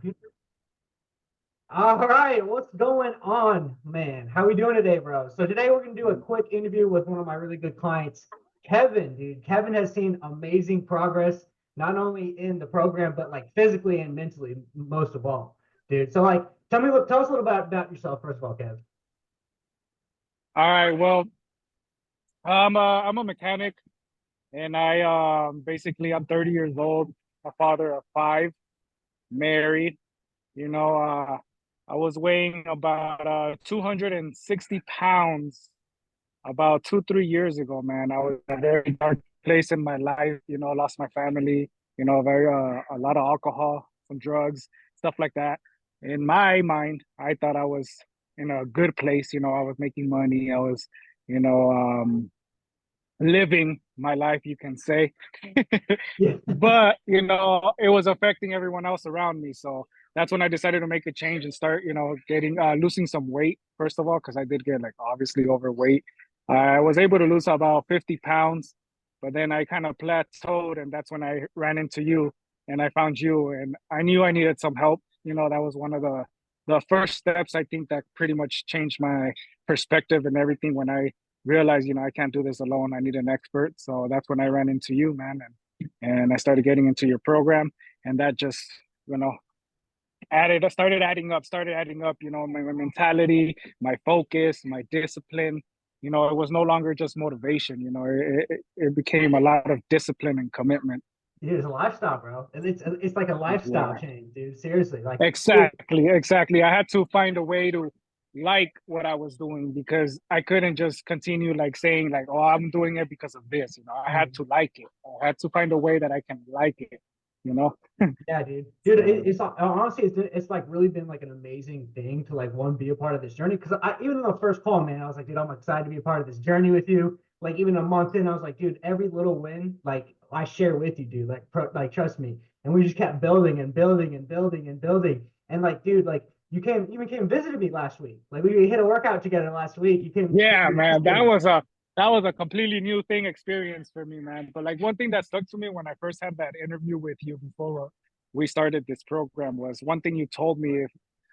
computer. All right, what's going on, man? How we doing today, bro? So today we're gonna do a quick interview with one of my really good clients, Kevin, dude. Kevin has seen amazing progress, not only in the program, but like physically and mentally, most of all, dude. So like, tell us a little about yourself, first of all, Kev. All right. Well, I'm a mechanic, and I'm 30 years old, a father of five, married. You know, I was weighing about 260 pounds about 2, 3 years ago, man. I was in a very dark place in my life. I lost my family. Very a lot of alcohol, some drugs, stuff like that. In my mind, I thought I was in a good place. I was making money. I was, you know, um, living my life, you can say. Yeah, But it was affecting everyone else around me. So that's when I decided to make a change and start, getting losing some weight, first of all, because I did get, like, obviously overweight. I was able to lose about 50 pounds, but then I kind of plateaued, and that's when I ran into you and I found you, and I knew I needed some help. That was one of the first steps, I think, that pretty much changed my perspective and everything, when I realized, I can't do this alone. I need an expert. So that's when I ran into you, man, and I started getting into your program, and that just, you know, started adding up. My mentality, my focus, my discipline. It was no longer just motivation. It became a lot of discipline and commitment. it's a lifestyle, bro. It's like a lifestyle Yeah. change, dude. Seriously, like, dude, Exactly. I had to find a way to like what I was doing, because I couldn't just continue, like, saying, like, oh, I'm doing it because of this. I had to like it. I had to find a way that I can like it, you know? yeah, dude. Dude, So it's honestly, it's like really been like an amazing thing to like one be a part of this journey. Because I even in the first call, man, I was like, dude, I'm excited to be a part of this journey with you. Like even a month in, I was like, dude, every little win, like I share with you, dude. Like trust me. And we just kept building and building and building and building. And like, dude, like you even came and visited me last week. Like we hit a workout together last week. You came. yeah, man, that was a completely new thing experience for me, man. But, like, one thing that stuck to me when I first had that interview with you before we started this program was one thing you told me. If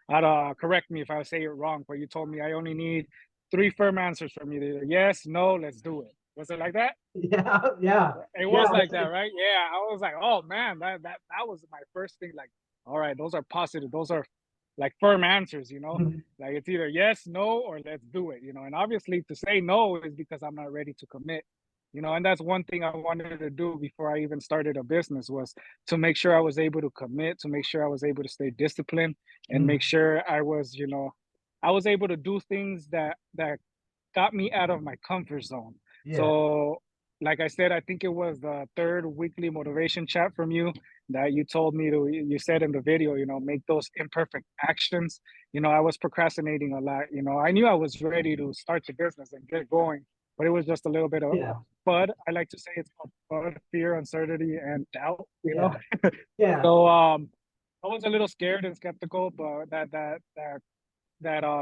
I'd correct me if I say it wrong, but you told me I only need three firm answers from you: either yes, no, let's do it. Was it like that? Yeah, yeah, It yeah. was like that, right? Yeah. I was like, oh man, that was my first thing. Like, all right, those are positive. Those are, like, firm answers. Like, it's either yes, no, or let's do it. And obviously, to say no is because I'm not ready to commit. And that's one thing I wanted to do before I even started a business, was to make sure I was able to commit, to make sure I was able to stay disciplined, and make sure I was able to do things that got me out of my comfort zone. Yeah. So, like I said, I think it was the third weekly motivation chat from you that you told me to, you said in the video, make those imperfect actions. I was procrastinating a lot. I knew I was ready to start the business and get going, but it was just a little bit of Yeah, FUD. I like to say it's called FUD, fear, uncertainty, and doubt. yeah, yeah. So, I was a little scared and skeptical, but that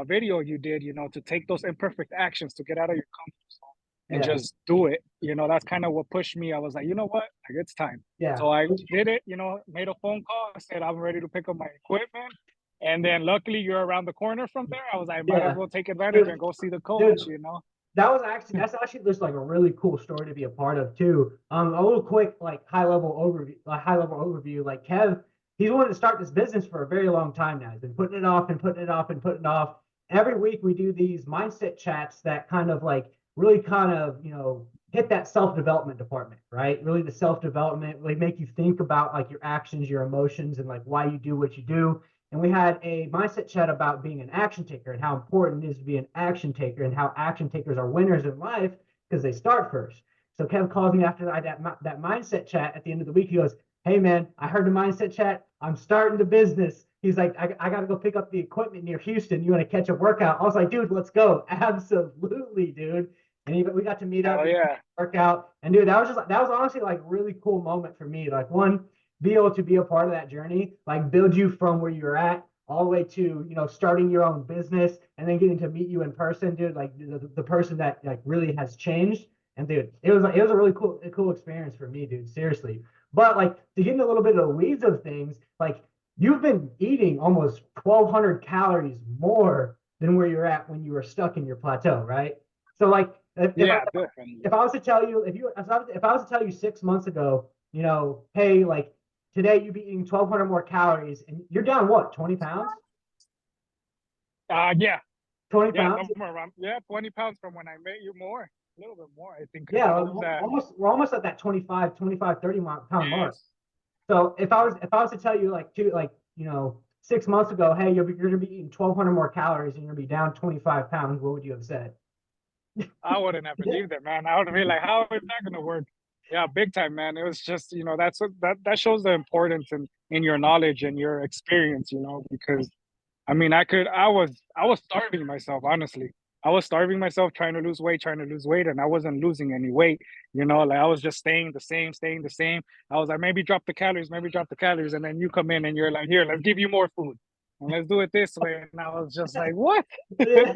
video you did, to take those imperfect actions, to get out of your comfort zone and Yeah, just do it. That's kind of what pushed me. I was like, you know what? Like, it's time. yeah. So I did it, made a phone call. I said, I'm ready to pick up my equipment. And then luckily you're around the corner from there. I was like, might as Yeah. well take advantage and Dude, go see the dude, coach. that's actually just like a really cool story to be a part of too. A little quick like high level overview. Like Kev, he's wanted to start this business for a very long time now. He's been putting it off and putting it off and putting it off. Every week we do these mindset chats that kind of like really kind of, hit that self-development department, right? Really the self-development, really make you think about like your actions, your emotions, and like why you do what you do. And we had a mindset chat about being an action taker and how important it is to be an action taker and how action takers are winners in life because they start first. So Kev calls me after that mindset chat at the end of the week. He goes, hey, man, I heard the mindset chat. I'm starting the business. He's like, I got to go pick up the equipment near Houston. You want to catch a workout? I was like, dude, let's go. Absolutely, dude. And we got to meet up, Oh yeah. work out. And dude, that was honestly like a really cool moment for me. Like one, be able to be a part of that journey, like build you from where you're at all the way to, starting your own business and then getting to meet you in person, dude, like the person that like really has changed. And dude, it was a really cool experience for me, dude, seriously. But like to get into a little bit of the weeds of things, like you've been eating almost 1,200 calories more than where you're at when you were stuck in your plateau, right? So like if I Yeah, definitely. if I was to tell you if I was to tell you 6 months ago, hey, like today you'd be eating 1,200 more calories and you're down what, 20 pounds? Yeah, 20 yeah, pounds? somewhere around, yeah, 20 pounds from when I met you, more, a little bit more, I think, because Yeah, I like, was at, we're almost at that 25, 30 pound mark. yes, So if I was to tell you like 6 months ago, hey, you're gonna be eating 1,200 more calories and you're gonna be down 25 pounds, what would you have said? I wouldn't have believed it, man. I would be like, how is that going to work? Yeah, big time, man. It was just, that's what that shows the importance in your knowledge and your experience, because I mean, I was starving myself, honestly. I was starving myself trying to lose weight, and I wasn't losing any weight. Like I was just staying the same. I was like, maybe drop the calories, and then you come in and you're like, here, let's give you more food, and let's do it this way. And I was just like, what? Yeah,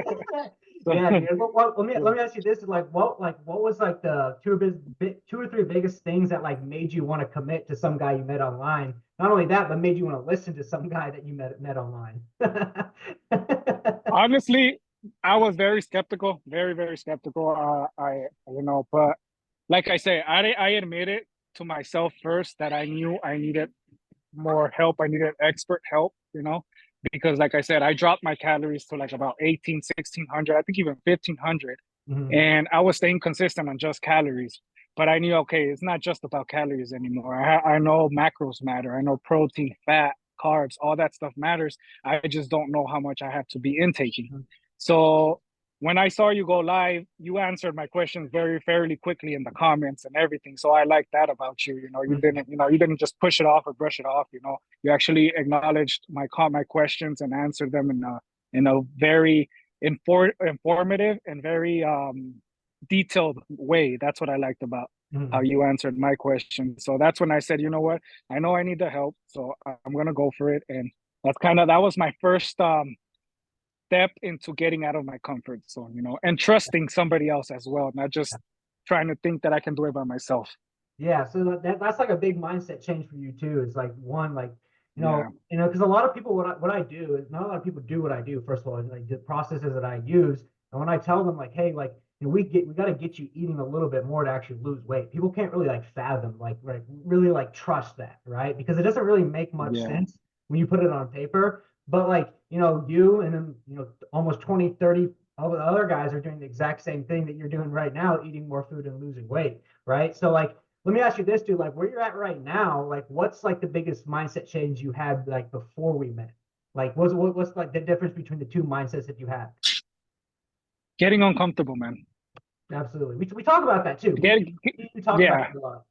So, yeah, dude. Let me ask you this: what was like the two or three biggest things that like made you want to commit to some guy you met online? Not only that, but made you want to listen to some guy that you met online. honestly, I was very skeptical, very, very skeptical. But like I say, I admitted to myself first that I knew I needed more help. I needed expert help, because like I said, I dropped my calories to like about 18, 1600, I think even 1500. Mhm. And I was staying consistent on just calories. But I knew, okay, it's not just about calories anymore. I know macros matter. I know protein, fat, carbs, all that stuff matters. I just don't know how much I have to be intaking. So when I saw you go live, you answered my questions very fairly quickly in the comments and everything. So I like that about you. Mhm. You didn't just push it off or brush it off. You actually acknowledged my questions and answered them in a very informative and very detailed way. That's what I liked about how Mhm. you answered my question. So that's when I said, you know what, I know I need the help, so I'm gonna go for it. And that was my first step into getting out of my comfort zone, and trusting somebody else as well, not just trying to think that I can do it by myself. Yeah, so that's like a big mindset change for you too. It's like one, like Yeah. because a lot of people, what I do is not a lot of people do what I do. First of all, like the processes that I use, and when I tell them like, hey, like we got to get you eating a little bit more to actually lose weight. People can't really like fathom, like right, really like trust that, right? Because it doesn't really make much Yeah. sense when you put it on paper. But like you and then almost 20, 30 all the other guys are doing the exact same thing that you're doing right now, eating more food and losing weight, right? So like let me ask you this, dude. Like where you're at right now, like what's like the biggest mindset change you had like before we met? Like what's like the difference between the two mindsets that you had? Getting uncomfortable, man. Absolutely. We talk about that too. We, Getting, we, we talk about yeah, that a lot.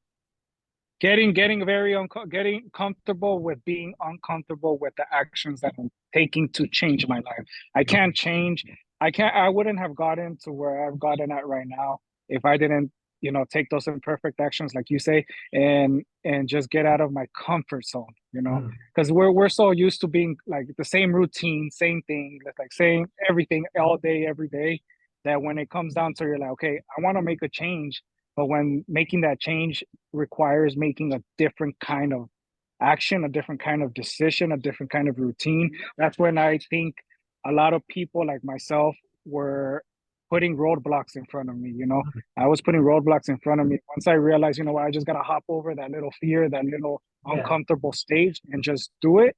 getting comfortable with being uncomfortable with the actions that I'm taking to change my life. I can't change. I wouldn't have gotten to where I've gotten at right now if I didn't, take those imperfect actions, like you say, and just get out of my comfort zone, Mhm. because we're so used to being like the same routine, same thing, like saying everything all day, every day, that when it comes down to, you're like, okay, I want to make a change, but when making that change requires making a different kind of action, a different kind of decision, a different kind of routine. That's when I think a lot of people like myself were putting roadblocks in front of me. I was putting roadblocks in front of me. Once I realized, what, I just got to hop over that little fear, that little Yeah. uncomfortable stage and just do it.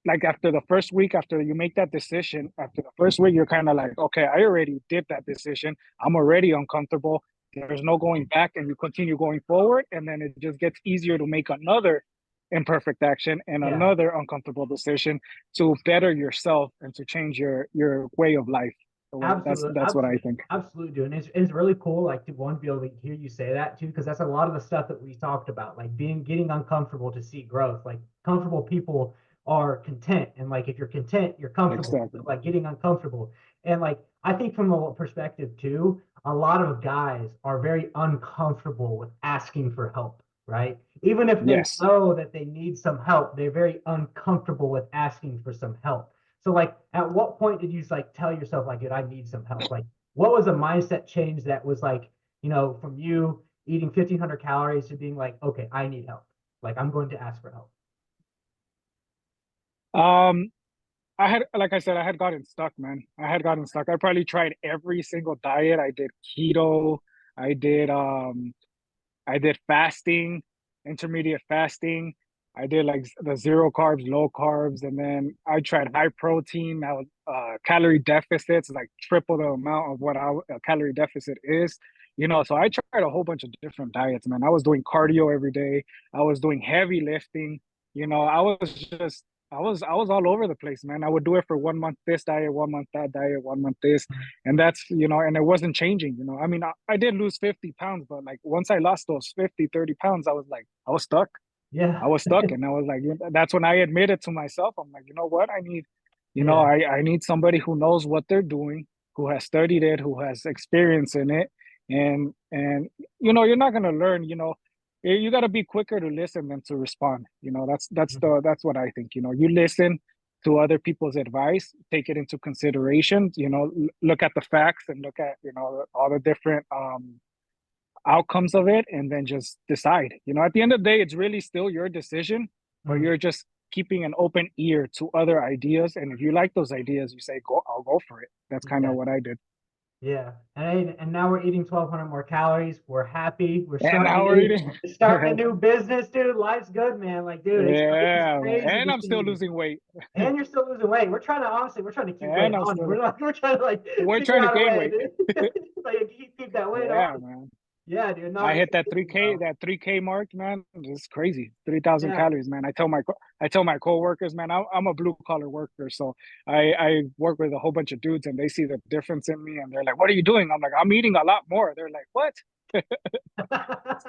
Like after the first week, after you make that decision, after the first week, you're kind of like, okay, I already did that decision. I'm already uncomfortable. There's no going back, and you continue going forward. And then it just gets easier to make another imperfect action and Yeah. another uncomfortable decision to better yourself and to change your way of life. So that's Absolutely, that's what I absolutely, think. absolutely, dude. And it's really cool, like to one be able to hear you say that too, because that's a lot of the stuff that we talked about, like getting uncomfortable to see growth. Like comfortable people are content, and like if you're content, you're comfortable. Exactly. But, like getting uncomfortable, and like I think from a perspective too, a lot of guys are very uncomfortable with asking for help, right? Even if they Yes. know that they need some help, they're very uncomfortable with asking for some help. So like at what point did you like tell yourself like, dude, I need some help? Like what was a mindset change that was like, from you eating 1,500 calories to being like, okay, I need help. Like I'm going to ask for help. Um, I had, like I said, I had gotten stuck, man. I had gotten stuck. I probably tried every single diet. I did keto. I did I did fasting, intermediate fasting. I did like the zero carbs, low carbs, and then I tried high protein. I was calorie deficits, like triple the amount of what a calorie deficit is. So I tried a whole bunch of different diets, man. I was doing cardio every day. I was doing heavy lifting. I was just I was all over the place, man. I would do it for 1 month this diet, 1 month that diet, 1 month this, and that's and it wasn't changing. I mean, I did lose 50 pounds, but like once I lost those 50, 30 pounds, I was like, I was stuck. Yeah. I was stuck, and I was like, that's when I admitted to myself, I'm like, you know what, I need, Yeah. I need somebody who knows what they're doing, who has studied it, who has experience in it. And you're not going to learn. You got to be quicker to listen than to respond. That's what I think. You listen to other people's advice, take it into consideration, look at the facts and look at all the different outcomes of it, and then just decide. At the end of the day, it's really still your decision, but Mhm. you're just keeping an open ear to other ideas. And if you like those ideas, you say, go, I'll go for it. That's kind of Yeah. what I did. Yeah. And now we're eating 1,200 more calories. We're happy. We're And starting now a we're new eating. starting a new business, dude. Life's good, man. Like, dude, it's Yeah, man. crazy And to I'm still see. losing weight. And you're still losing weight. We're trying to keep weight And I'm on. still, We're trying to like we're figure trying to out a gain way weight. to like keep that weight Yeah, on. man. Yeah, dude. No, I it's hit that amazing, 3K, bro. that 3K mark, man. It's crazy. 3,000 Yeah. calories, man. I tell my coworkers, man, I'm a blue collar worker. So I work with a whole bunch of dudes, and they see the difference in me, and they're like, what are you doing? I'm like, I'm eating a lot more. They're like, what?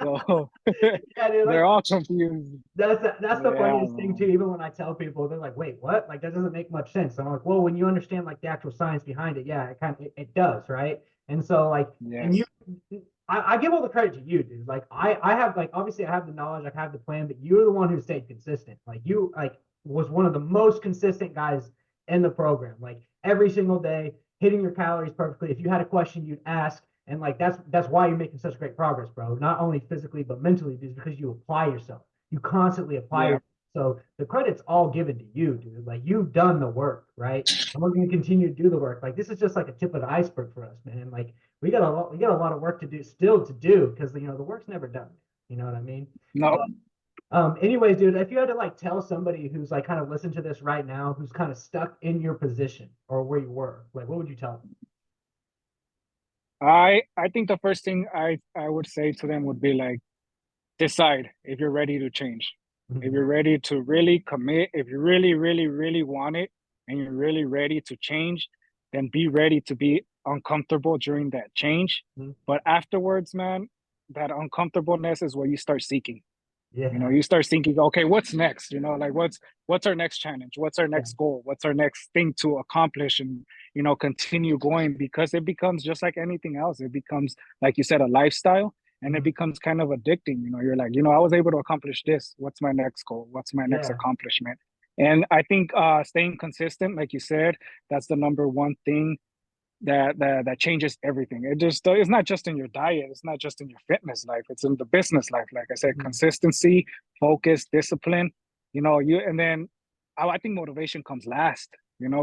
So Yeah, dude. they're Like all confused. that's the Yeah, funniest thing too. man. Even when I tell people, they're like, "Wait, what? Like that doesn't make much sense." I'm like, "Well, when you understand like the actual science behind it, yeah, it does, right?" And so like, and you, Yes. I give all the credit to you, dude. Like I have like obviously I have the knowledge, I have the plan, but you're the one who stayed consistent. Like you like was one of the most consistent guys in the program. Like every single day, hitting your calories perfectly. If you had a question, you'd ask. And like that's why you're making such great progress, bro. Not only physically but mentally, just because you apply yourself. You constantly apply Yeah. yourself. So the credit's all given to you, dude. Like you've done the work, right? And we're going to continue to do the work. Like this is just like a tip of the iceberg for us, man. Like we got a lot of work to do still to do because the work's never done. You know what I mean? No. But anyways, dude, if you had to like tell somebody who's like kind of listening to this right now, who's kind of stuck in your position or where you were, like what would you tell I think the first thing I would say to them would be like, decide if you're ready to change. If them? you're ready to really commit, if you really, really, really want it and you're really ready to change, then be ready to be uncomfortable during that change. But afterwards, man, that uncomfortableness is what you start seeking. Yeah, You start thinking, okay, what's next? Like what's our next challenge? What's our yeah, next goal? What's our next thing to accomplish and continue going, because it becomes just like anything else. It becomes, like you said, a lifestyle, and it mhm, becomes kind of addicting. You're like, I was able to accomplish this. What's my next goal? What's my next yeah, accomplishment? And I think staying consistent, like you said, that's the number one thing that changes everything. It's not just in your diet, it's not just in your fitness life, it's in the business life. Like I said, mhm, consistency, focus, discipline. And then I think motivation comes last.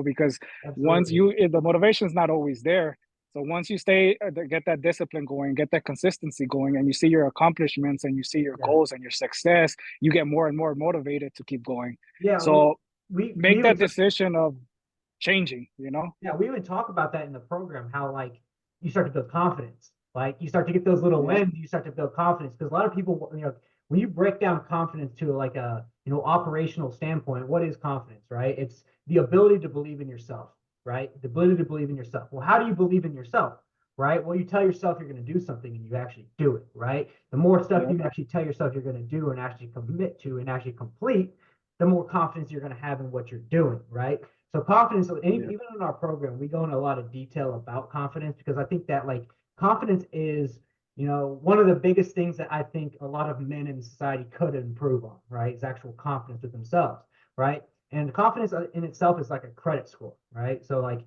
Because once absolutely. the motivation is not always there. So once you get that discipline going, get that consistency going, and you see your accomplishments and you see your Yeah, goals and your success, you get more and more motivated to keep going. yeah. Well, So we make even that took decision of changing. Yeah, we even talk about that in the program, how like you start to build confidence. Like you start to get those little Yeah, wins, you start to build confidence. Because a lot of people, when you break down confidence to like a operational standpoint, what is confidence, right? It's the ability to believe in yourself, right? The ability to believe in yourself. Well, how do you believe in yourself? Right? Well, you tell yourself you're going to do something and you actually do it, right? The more stuff yeah, you actually tell yourself you're going to do and actually commit to and actually complete, the more confidence you're going to have in what you're doing, right? So confidence, yeah. even in our program, we go into a lot of detail about confidence because I think that like confidence is, one of the biggest things that I think a lot of men in society could improve on, right? Is actual confidence with themselves, right? And confidence in itself is like a credit score, right? So like,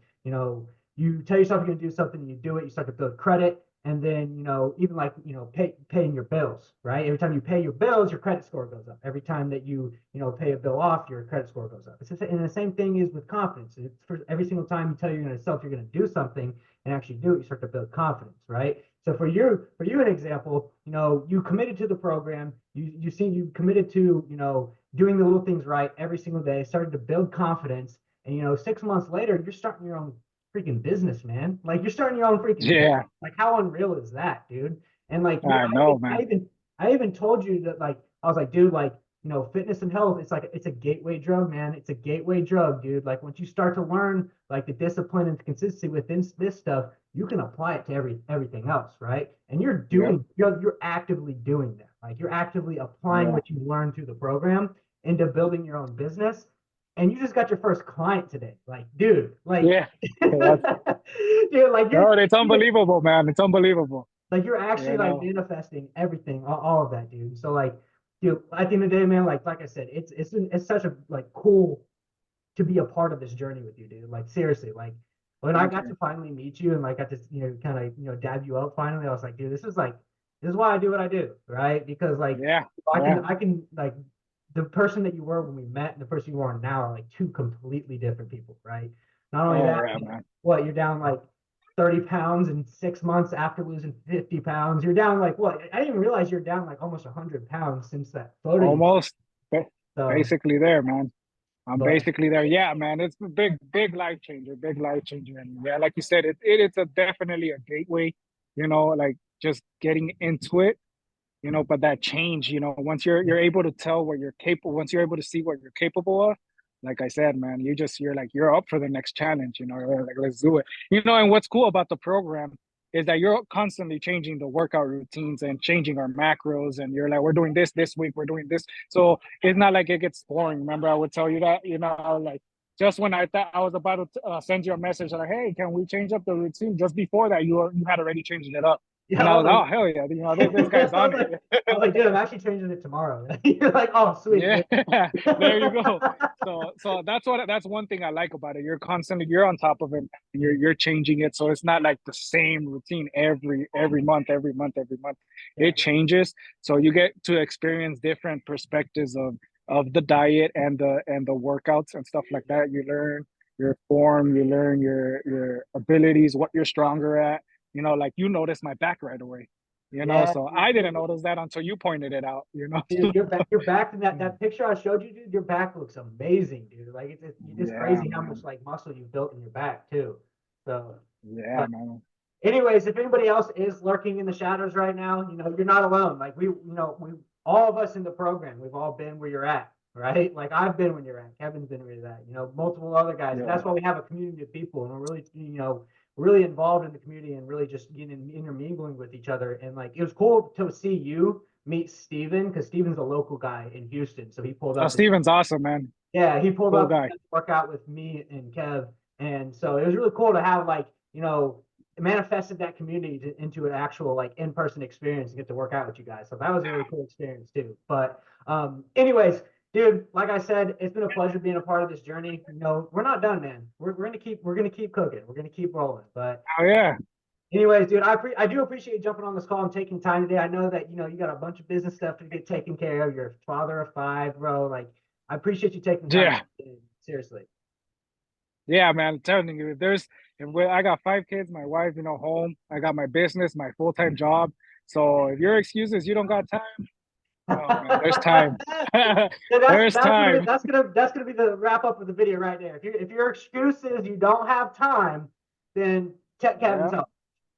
you tell yourself you're going to do something, and you do it, you start to build credit, and then even like paying your bills, right? Every time you pay your bills, your credit score goes up. Every time that you pay a bill off, your credit score goes up. And the same thing is with confidence. It's for every single time you tell yourself you're going to do something and actually do it, you start to build confidence, right? So for you an example, you committed to the program. You committed to doing the little things right every single day, started to build confidence, and 6 months later, you're starting your own freaking business, man. Like you're starting your own freaking business. Yeah, Like how unreal is that, dude? And like, dude, I know, man. I even told you that, like, I was like, dude, like, fitness and health, it's a gateway drug, man. It's a gateway drug, dude. Like once you start to learn like the discipline and the consistency within this stuff, you can apply it to everything else, right? And Yep. you're actively doing that. Like you're actively applying Yeah. what you learned through the program into building your own business. And you just got your first client today. Like, dude, like Yeah. That's, dude, like no, it's unbelievable, man. It's unbelievable. you're actually You like know. manifesting everything, all of that, dude. So like, dude, at the end of the day, man, like I said, it's such a like cool to be a part of this journey with you, dude. Like seriously, like when I Thank got you. to finally meet you and like got to kind of dab you up finally, I was like, dude, this is why I do what I do, right? Because like Yeah. I Yeah. can I can like the person that you were when we met and the person you are now are like two completely different people, right? Not only Oh that, yeah, man. what, you're down like 30 pounds in 6 months after losing 50 pounds. You're down like what? I didn't even realize you're down like almost 100 pounds since that photo you took. Almost So, basically there, man. I'm but basically there. Yeah, man. It's a big life changer, big life changer. And yeah, like you said, it's a definitely a gateway, like just getting into it, but that change, once you're able to tell what you're capable, once you're able to see what you're capable of, like I said, man, you're like you're up for the next challenge, like let's do it. And what's cool about the program is that you're constantly changing the workout routines and changing our macros, and you're like, we're doing this week, we're doing this. So it's not like it gets boring. Remember, I would tell you that, like just when I thought I was about to send you a message like, hey, can we change up the routine? Just before that, you had already changed it up. yeah, And I I was was, like, oh hell yeah, this guy's I was on like, it. dude, I'm actually changing it tomorrow. You're like, oh, sweet, Yeah, dude. there you go. So that's one thing I like about it. You're on top of it. You're changing it, so it's not like the same routine every month, every month. Yeah, It changes, so you get to experience different perspectives of the diet and the workouts and stuff like that. You learn your form, you learn your abilities, what you're stronger at. Like you notice my back right away. yeah, So I didn't notice that until you pointed it out. dude, your back in that picture I showed you, dude. Your back looks amazing, dude. Like it's Yeah, crazy how much man. like muscle you've built in your back too. So, Yeah, but man. anyways, if anybody else is lurking in the shadows right now, you're not alone. Like we all of us in the program, we've all been where you're at, right? Like I've been where you're at. Kevin's been where you're at. Multiple other guys. And Yeah. that's why we have a community of people, and we're really, really involved in the community and really just getting intermingling with each other. And like it was cool to see you meet Steven because Steven's a local guy in Houston, so he pulled Oh, up. Steven's awesome, man. Yeah, he pulled Cool up guy. to work out with me and Kev, and so it was really cool to have like it manifested that community into an actual like in-person experience and get to work out with you guys. So that was a really cool experience too. But anyways, dude, like I said, it's been a pleasure being a part of this journey. We're not done, man. We're gonna keep cooking. We're gonna keep rolling. But Oh yeah. anyways, dude, I do appreciate you jumping on this call and taking time today. I know that you got a bunch of business stuff to get taken care of. You're a father of five, bro. Like I appreciate you taking time. Yeah. Seriously. Yeah, man. I'm telling you, I got 5 kids, my wife, home. I got my business, my full-time job. So if your excuse is you don't got time, no, man, there's time. So that's There's that's gonna be time. that's gonna be the wrap up of the video right there. If your excuse is you don't have time, then check Kevin's Yeah.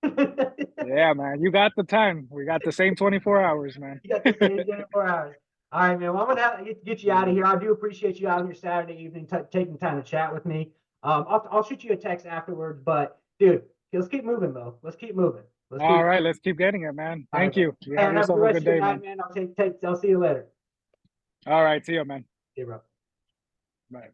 help. Yeah, man. You got the time. We got the same 24 hours, man. You got the same 24 hours. All right, man. Well, I'm gonna have to get you out of Yeah. here. I do appreciate you out on your Saturday evening taking time to chat with me. I'll shoot you a text afterwards, but dude, let's keep moving though. Let's keep moving. Let's All keep. right, let's keep getting it, man. All right, Thank man. you. You have And have a good yourself a rest good of your day, night, man. man. I'll see you later. All right, see you, man. See you, bro. Bye.